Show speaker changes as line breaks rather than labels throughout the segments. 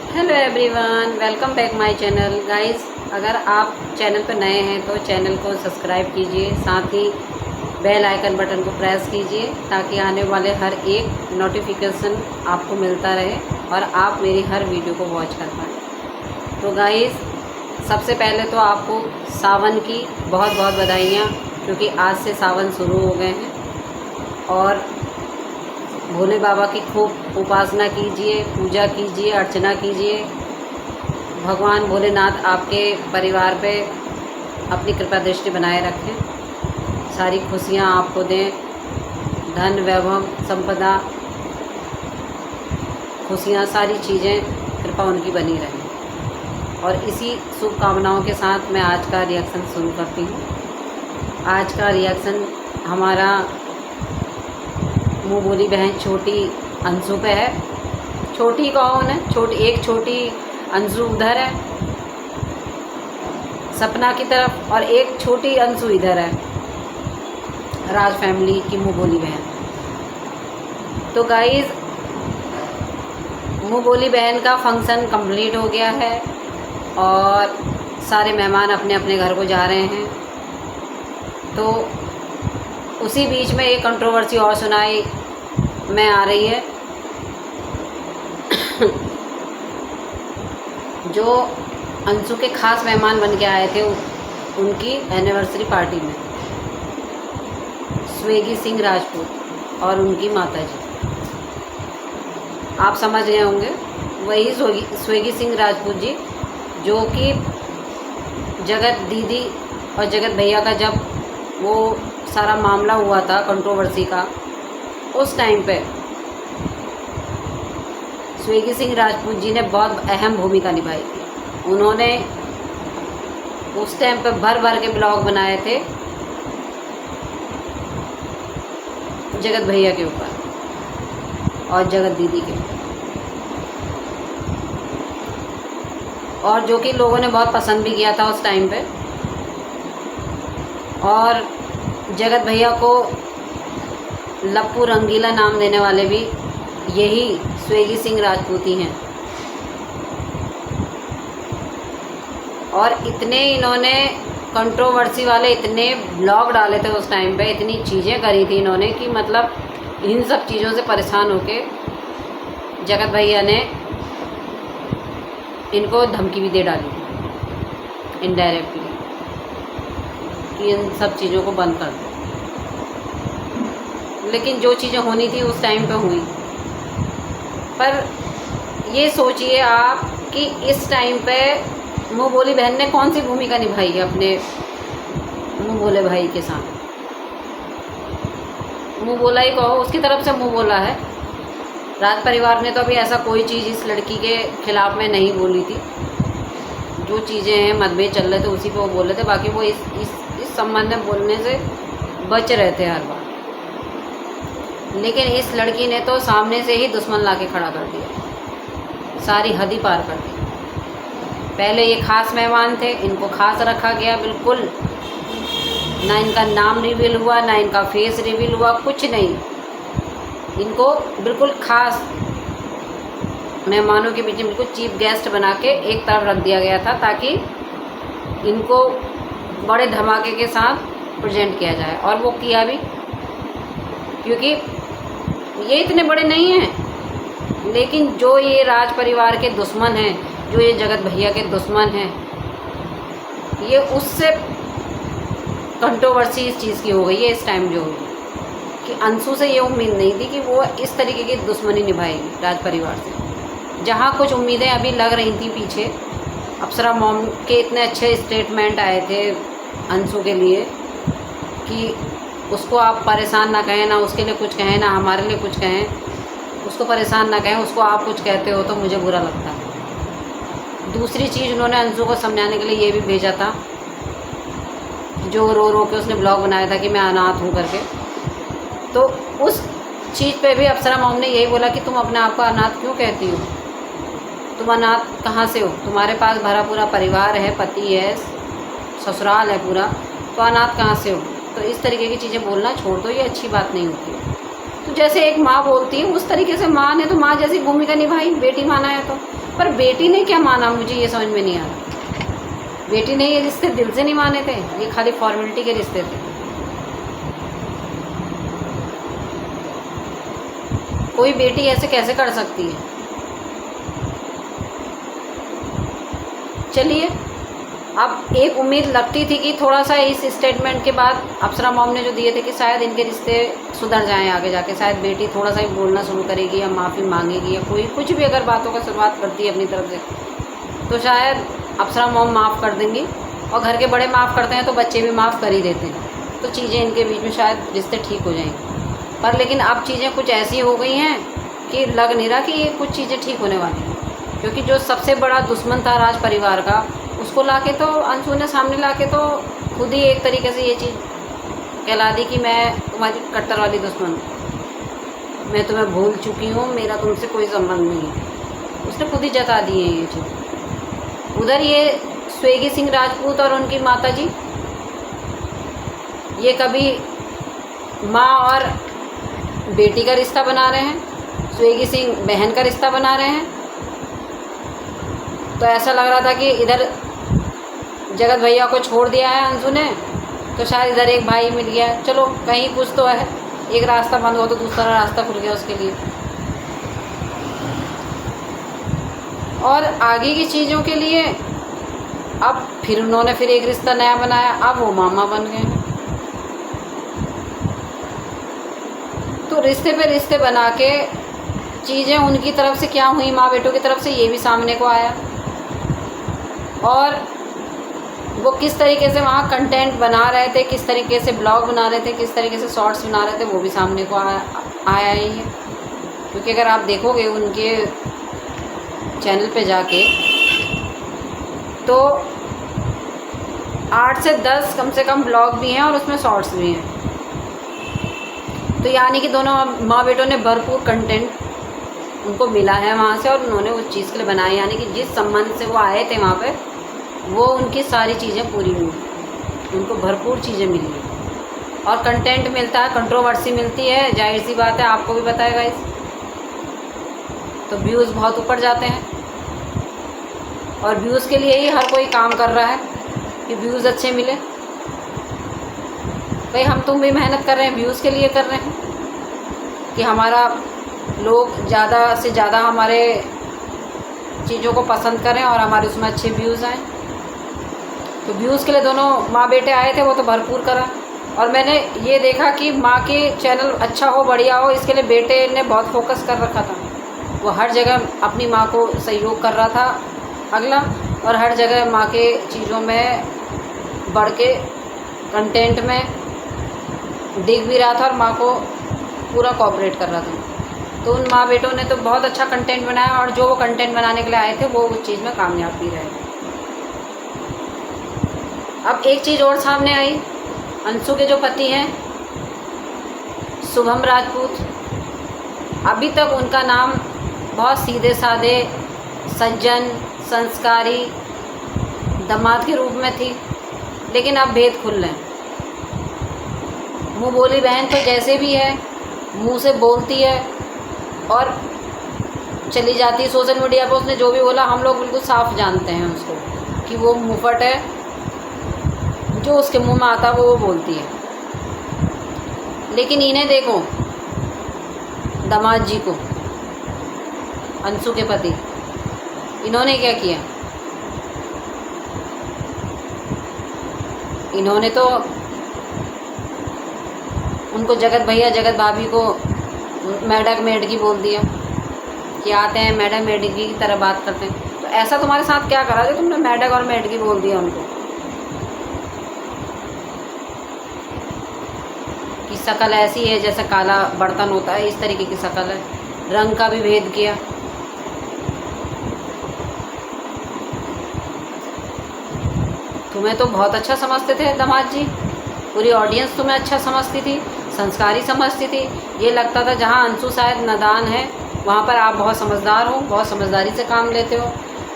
Hello everyone, welcome back my channel. Guys, अगर आप channel पर नए हैं तो चैनल को सब्सक्राइब कीजिए, साथ ही बेल आइकन बटन को प्रेस कीजिए ताकि आने वाले हर एक नोटिफिकेशन आपको मिलता रहे और आप मेरी हर वीडियो को वॉच कर पाएँ। तो गाइस, सबसे पहले तो आपको सावन की बहुत बहुत बधाइयाँ, क्योंकि आज से सावन शुरू हो गए हैं। और भोले बाबा की खूब उपासना कीजिए, पूजा कीजिए, अर्चना कीजिए। भगवान भोलेनाथ आपके परिवार पे अपनी कृपा दृष्टि बनाए रखें, सारी खुशियाँ आपको दें, धन वैभव संपदा खुशियाँ सारी चीज़ें कृपा उनकी बनी रहें। और इसी शुभकामनाओं के साथ मैं आज का रिएक्शन शुरू करती हूँ। आज का रिएक्शन हमारा मुँह बोली बहन छोटी अंशु पे है। छोटी कौन है? एक छोटी अंशु उधर है सपना की तरफ, और एक छोटी अंशु इधर है राज फैमिली की मुँह बोली बहन। तो गाइस, मुँह बोली बहन का फंक्शन कंप्लीट हो गया है और सारे मेहमान अपने अपने घर को जा रहे हैं। तो उसी बीच में एक कंट्रोवर्सी और सुनाई में आ रही है। जो अंशु के खास मेहमान बन के आए थे उनकी एनिवर्सरी पार्टी में स्वेगी सिंह राजपूत और उनकी माताजी, आप समझ गए होंगे, वही स्वेगी सिंह राजपूत जी जो कि जगत दीदी और जगत भैया का जब वो सारा मामला हुआ था कंट्रोवर्सी का, उस टाइम पे स्वेगी सिंह राजपूत जी ने बहुत अहम भूमिका निभाई थी। उन्होंने उस टाइम पे भर भर के ब्लॉग बनाए थे जगत भैया के ऊपर और जगत दीदी के ऊपर, और जो कि लोगों ने बहुत पसंद भी किया था उस टाइम पे। और जगत भैया को लप्पू रंगीला नाम देने वाले भी यही स्वेगी सिंह राजपूत ही हैं। और इतने इन्होंने कंट्रोवर्सी वाले इतने ब्लॉग डाले थे उस टाइम पे, इतनी चीज़ें करी थी इन्होंने कि मतलब इन सब चीज़ों से परेशान होके जगत भैया ने इनको धमकी भी दे डाली इनडायरेक्टली कि इन सब चीज़ों को बंद कर दो। लेकिन जो चीज़ें होनी थी उस टाइम पे हुई। पर ये सोचिए आप कि इस टाइम पे मुँह बोली बहन ने कौन सी भूमिका निभाई है अपने मुँह बोले भाई के साथ। मुँह बोला ही कहो, उसकी तरफ से मुँह बोला है। राज परिवार ने तो अभी ऐसा कोई चीज़ इस लड़की के खिलाफ़ में नहीं बोली थी। जो चीज़ें हैं मतभेद चल रहे थे उसी पे वो बोल रहे थे, बाकी वो इस संबंध में बोलने से बच रहे थे हर बार। लेकिन इस लड़की ने तो सामने से ही दुश्मन ला के खड़ा कर दिया, सारी हद ही पार कर दी। पहले ये खास मेहमान थे, इनको खास रखा गया बिल्कुल, ना इनका नाम रिवील हुआ, ना इनका फेस रिवील हुआ, कुछ नहीं। इनको बिल्कुल खास मेहमानों के बीच में बिल्कुल चीफ गेस्ट बना के एक तरफ रख दिया गया था, ताकि इनको बड़े धमाके के साथ प्रेजेंट किया जाए। और वो किया भी, क्योंकि ये इतने बड़े नहीं हैं, लेकिन जो ये राज परिवार के दुश्मन हैं, जो ये जगत भैया के दुश्मन हैं, ये उससे कंट्रोवर्सी इस चीज़ की हो गई है इस टाइम जो हुई, कि अंशु से ये उम्मीद नहीं थी कि वो इस तरीके की दुश्मनी निभाएगी राज परिवार से। जहाँ कुछ उम्मीदें अभी लग रही थी पीछे, अप्सरा मॉम के इतने अच्छे स्टेटमेंट आए थे अंशु के लिए कि उसको आप परेशान ना कहें, ना उसके लिए कुछ कहें, ना हमारे लिए कुछ कहें, उसको परेशान ना कहें, उसको आप कुछ कहते हो तो मुझे बुरा लगता है। दूसरी चीज़ उन्होंने अंशु को समझाने के लिए ये भी भेजा था, जो रो रो के उसने ब्लॉग बनाया था कि मैं अनाथ हूँ करके। तो उस चीज़ पे भी अप्सरा मॉम ने यही बोला कि तुम अपने आप को अनाथ क्यों कहती हो, तुम अनाथ कहाँ से हो, तुम्हारे पास भरा पूरा परिवार है, पति है, ससुराल है पूरा, तो अनाथ कहाँ से हो। तो इस तरीके की चीज़ें बोलना छोड़ दो, ये अच्छी बात नहीं होती। तो जैसे एक माँ बोलती है उस तरीके से माँ ने तो माँ जैसी भूमिका निभाई, बेटी माना है तो। पर बेटी ने क्या माना, मुझे ये समझ में नहीं आ रहा। बेटी ने ये रिश्ते दिल से नहीं माने थे, ये खाली फॉर्मेलिटी के रिश्ते थे। कोई बेटी ऐसे कैसे कर सकती है? चलिए, अब एक उम्मीद लगती थी कि थोड़ा सा इस स्टेटमेंट के बाद अप्सरा मॉम ने जो दिए थे कि शायद इनके रिश्ते सुधर जाएं आगे जाके, शायद बेटी थोड़ा सा ही बोलना शुरू करेगी या माफ़ी मांगेगी या कोई कुछ भी अगर बातों का शुरुआत करती है अपनी तरफ से तो शायद अप्सरा मॉम माफ़ कर देंगी। और घर के बड़े माफ़ करते हैं तो बच्चे भी माफ़ कर ही देते हैं, तो चीज़ें इनके बीच में शायद रिश्ते ठीक हो जाएंगे। पर लेकिन अब चीज़ें कुछ ऐसी हो गई हैं कि लग नहीं रहा कि ये कुछ चीज़ें ठीक होने वाली हैं, क्योंकि जो सबसे बड़ा दुश्मन था राज परिवार का, उसको लाके तो अंशु ने सामने लाके तो खुद ही एक तरीके से ये चीज़ कहला दी कि मैं तुम्हारी कट्टर वाली दुश्मन हूँ, मैं तुम्हें भूल चुकी हूँ, मेरा तुमसे कोई संबंध नहीं है। उसने खुद ही जता दी है ये चीज़। उधर ये स्वेगी सिंह राजपूत और उनकी माता जी, ये कभी माँ और बेटी का रिश्ता बना रहे हैं, स्वेगी सिंह बहन का रिश्ता बना रहे हैं। तो ऐसा लग रहा था कि इधर जगत भैया को छोड़ दिया है अंशु ने, तो शायद इधर एक भाई मिल गया, चलो कहीं कुछ तो है, एक रास्ता बंद हो तो दूसरा रास्ता खुल गया उसके लिए। और आगे की चीज़ों के लिए अब फिर उन्होंने फिर एक रिश्ता नया बनाया, अब वो मामा बन गए। तो रिश्ते पे रिश्ते बना के चीज़ें उनकी तरफ से क्या हुई, माँ बेटों की तरफ से, ये भी सामने को आया। और वो किस तरीके से वहाँ कंटेंट बना रहे थे, किस तरीके से ब्लॉग बना रहे थे, किस तरीके से शॉर्ट्स बना रहे थे, वो भी सामने को आया ही है। क्योंकि अगर आप देखोगे उनके चैनल पे जाके तो 8 से 10 कम से कम ब्लॉग भी हैं और उसमें शॉर्ट्स भी हैं। तो यानी कि दोनों माँ बेटों ने भरपूर कंटेंट उनको मिला है वहाँ से, और उन्होंने उस चीज़ के लिए बनाया, यानी कि जिस संबंध से वो आए थे वहाँ पे वो उनकी सारी चीज़ें पूरी हुई, उनको भरपूर चीज़ें मिली और कंटेंट मिलता है, कंट्रोवर्सी मिलती है, जाहिर सी बात है, आपको भी पता है गाइस। तो व्यूज़ बहुत ऊपर जाते हैं और व्यूज़ के लिए ही हर कोई काम कर रहा है कि व्यूज़ अच्छे मिले। भाई हम तुम भी मेहनत कर रहे हैं, व्यूज़ के लिए कर रहे हैं कि हमारा लोग ज़्यादा से ज़्यादा हमारे चीज़ों को पसंद करें और हमारे उसमें अच्छे व्यूज़ आएँ। तो व्यूज़ के लिए दोनों माँ बेटे आए थे, वो तो भरपूर करा। और मैंने ये देखा कि माँ के चैनल अच्छा हो, बढ़िया हो, इसके लिए बेटे ने बहुत फोकस कर रखा था। वो हर जगह अपनी माँ को सहयोग कर रहा था अगला, और हर जगह माँ के चीज़ों में बढ़ के कंटेंट में दिख भी रहा था और माँ को पूरा कोऑपरेट कर रहा था। तो उन माँ बेटों ने तो बहुत अच्छा कंटेंट बनाया, और जो वो कंटेंट बनाने के लिए आए थे वो उस चीज़ में कामयाब भी रहे। अब एक चीज़ और सामने आई, अंशु के जो पति हैं शुभम राजपूत, अभी तक उनका नाम बहुत सीधे साधे, सज्जन, संस्कारी दामाद के रूप में थी, लेकिन अब भेद खुल रहे हैं। मुँह बोली बहन तो जैसे भी है, मुँह से बोलती है और चली जाती है सोशल मीडिया पर। उसने जो भी बोला हम लोग बिल्कुल साफ जानते हैं उसको कि वो मुंहफट है, जो उसके मुंह में आता वो बोलती है। लेकिन इन्हें देखो, दामाद जी को, अंशु के पति, इन्होंने क्या किया? इन्होंने तो उनको जगत भैया जगत भाभी को मैडम मेडगी बोल दिया कि आते हैं मैडम मेडगी की तरह बात करते हैं। तो ऐसा तुम्हारे साथ क्या करा जो तुमने मैडम और मेडगी बोल दिया उनको? कि शक्ल ऐसी है जैसे काला बर्तन होता है, इस तरीके की शक्ल है, रंग का भी भेद किया। तुम्हें तो बहुत अच्छा समझते थे दामाद जी, पूरी ऑडियंस तुम्हें अच्छा समझती थी, संस्कारी समझती थी। ये लगता था जहाँ अंशु शायद नादान है वहाँ पर आप बहुत समझदार हो, बहुत समझदारी से काम लेते हो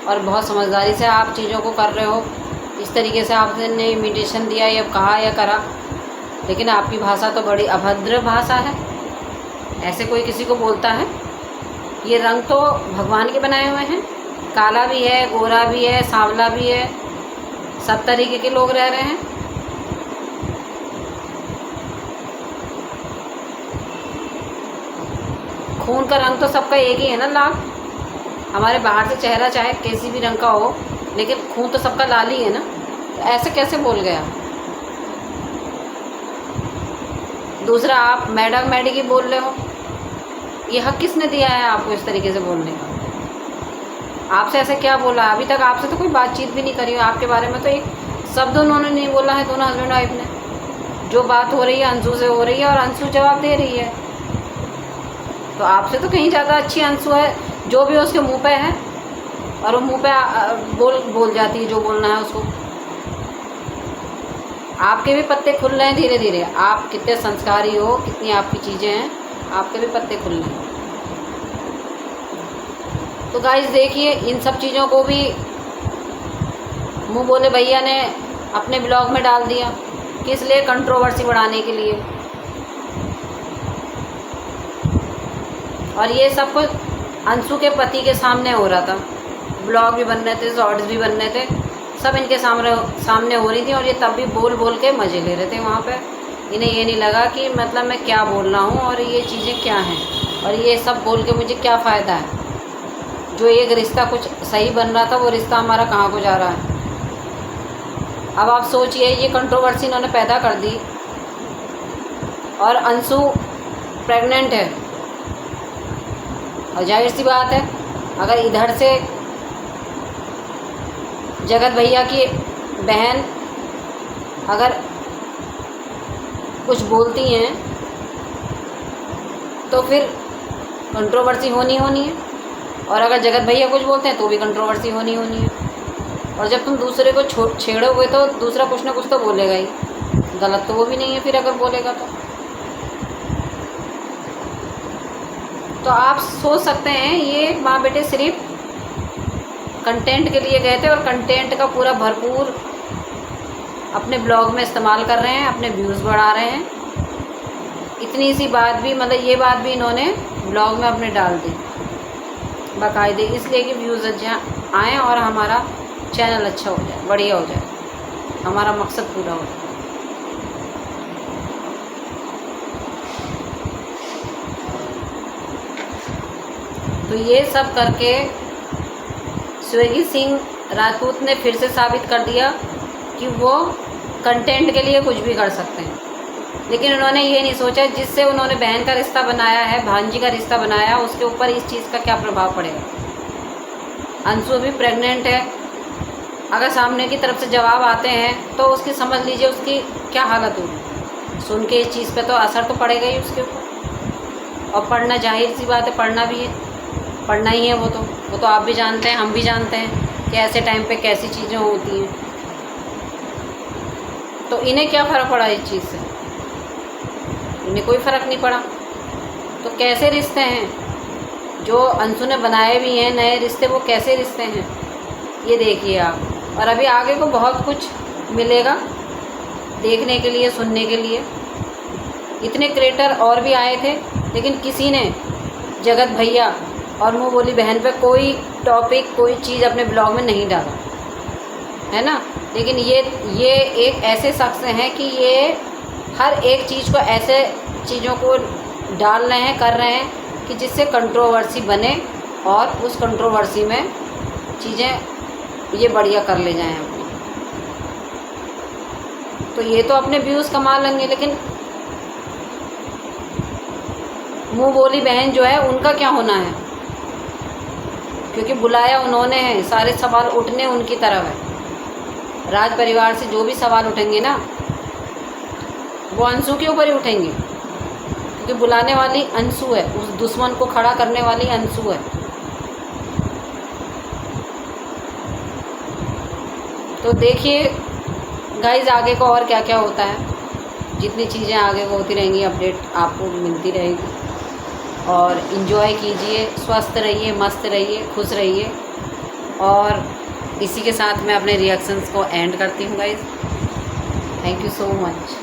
और बहुत समझदारी से आप चीज़ों को कर रहे हो। इस तरीके से आपने इमिटेशन दिया या कहा या करा, लेकिन आपकी भाषा तो बड़ी अभद्र भाषा है। ऐसे कोई किसी को बोलता है? ये रंग तो भगवान के बनाए हुए हैं। काला भी है, गोरा भी है, सांवला भी है, सब तरीके के लोग रह रहे हैं। खून का रंग तो सबका एक ही है ना, लाल। हमारे बाहर से चेहरा चाहे किसी भी रंग का हो, लेकिन खून तो सबका लाल ही है ना। तो ऐसे कैसे बोल गया? दूसरा, आप मैडम मैडी की बोल रहे हो। ये हक किसने दिया है आपको इस तरीके से बोलने का? आपसे ऐसे क्या बोला? अभी तक आपसे तो कोई बातचीत भी नहीं करी हो। आपके बारे में तो एक शब्द उन्होंने नहीं बोला है, दोनों हस्बैंड वाइफ ने। जो बात हो रही है अंशु से हो रही है और अंशु जवाब दे रही है। तो आपसे तो कहीं ज़्यादा अच्छी अंशु है, जो भी उसके मुंह पे है, और वो मुंह पे बोल जाती है जो बोलना है उसको। आपके भी पत्ते खुल रहे हैं धीरे धीरे। आप कितने संस्कारी हो, कितनी आपकी चीज़ें हैं, आपके भी पत्ते खुल रहे हैं। तो गाइस देखिए, इन सब चीज़ों को भी मुँह बोले भैया ने अपने ब्लॉग में डाल दिया। किस लिए? कंट्रोवर्सी बढ़ाने के लिए। और ये सब कुछ अंशु के पति के सामने हो रहा था। ब्लॉग भी बन रहे थे, शॉर्ट्स भी बन रहे थे, सब इनके सामने हो रही थी। और ये तब भी बोल बोल के मज़े ले रहे थे वहाँ पे। इन्हें ये नहीं लगा कि मतलब मैं क्या बोल रहा हूँ और ये चीज़ें क्या हैं, और ये सब बोल के मुझे क्या फ़ायदा है। जो एक रिश्ता कुछ सही बन रहा था, वो रिश्ता हमारा कहाँ को जा रहा है। अब आप सोचिए, ये कंट्रोवर्सी इन्होंने पैदा कर दी, और अंशु प्रेग्नेंट है। और जाहिर सी बात है, अगर इधर से जगत भैया की बहन अगर कुछ बोलती हैं तो फिर कंट्रोवर्सी होनी है। और अगर जगत भैया कुछ बोलते हैं तो भी कंट्रोवर्सी होनी है। और जब तुम दूसरे को छेड़ोगे तो दूसरा कुछ ना कुछ तो बोलेगा ही। गलत तो वो भी नहीं है फिर अगर बोलेगा तो आप सोच सकते हैं ये माँ बेटे सिर्फ कंटेंट के लिए गए थे, और कंटेंट का पूरा भरपूर अपने ब्लॉग में इस्तेमाल कर रहे हैं, अपने व्यूज़ बढ़ा रहे हैं। इतनी सी बात भी, मतलब ये बात भी इन्होंने ब्लॉग में अपने डाल दी बाकायदे, इसलिए कि व्यूज़ अच्छा आएँ और हमारा चैनल अच्छा हो जाए, बढ़िया हो जाए, हमारा मकसद पूरा हो जाए। तो ये सब करके स्वेगी सिंह राजपूत ने फिर से साबित कर दिया कि वो कंटेंट के लिए कुछ भी कर सकते हैं। लेकिन उन्होंने ये नहीं सोचा जिससे उन्होंने बहन का रिश्ता बनाया है, भांजी का रिश्ता बनाया, उसके ऊपर इस चीज़ का क्या प्रभाव पड़ेगा। अंशु भी प्रेग्नेंट है, अगर सामने की तरफ से जवाब आते हैं तो उसकी समझ लीजिए उसकी क्या हालत होगी। सुन के इस चीज़ पे तो असर तो पड़ेगा ही उसके ऊपर। और पढ़ना, जाहिर सी बात है, पढ़ना भी है, पढ़ना ही है। वो तो आप भी जानते हैं, हम भी जानते हैं कि ऐसे टाइम पे कैसी चीज़ें होती हैं। तो इन्हें क्या फ़र्क पड़ा इस चीज़ से? इन्हें कोई फ़र्क नहीं पड़ा। तो कैसे रिश्ते हैं जो अंशु ने बनाए भी हैं नए रिश्ते, वो कैसे रिश्ते हैं ये देखिए आप। और अभी आगे को बहुत कुछ मिलेगा देखने के लिए, सुनने के लिए। इतने क्रिएटर और भी आए थे, लेकिन किसी ने जगत भैया और मुँह बोली बहन पे कोई टॉपिक, कोई चीज़ अपने ब्लॉग में नहीं डाला है ना। लेकिन ये एक ऐसे शख्स हैं कि ये हर एक चीज़ को, ऐसे चीज़ों को डाल रहे हैं, कर रहे हैं कि जिससे कंट्रोवर्सी बने और उस कंट्रोवर्सी में चीज़ें ये बढ़िया कर ले जाएं अपनी। तो ये तो अपने व्यूज़ कमा लेंगे, लेकिन मुँह बोली बहन जो है उनका क्या होना है? क्योंकि बुलाया उन्होंने है, सारे सवाल उठने उनकी तरफ है। राज परिवार से जो भी सवाल उठेंगे ना, वो अंशु के ऊपर ही उठेंगे, क्योंकि बुलाने वाली अंशु है, उस दुश्मन को खड़ा करने वाली अंशु है। तो देखिए गाइस आगे को और क्या क्या होता है। जितनी चीज़ें आगे को होती रहेंगी, अपडेट आपको मिलती रहेगी। और इन्जॉय कीजिए, स्वस्थ रहिए, मस्त रहिए, खुश रहिए। और इसी के साथ मैं अपने रिएक्शंस को एंड करती हूँ guys. Thank you so much.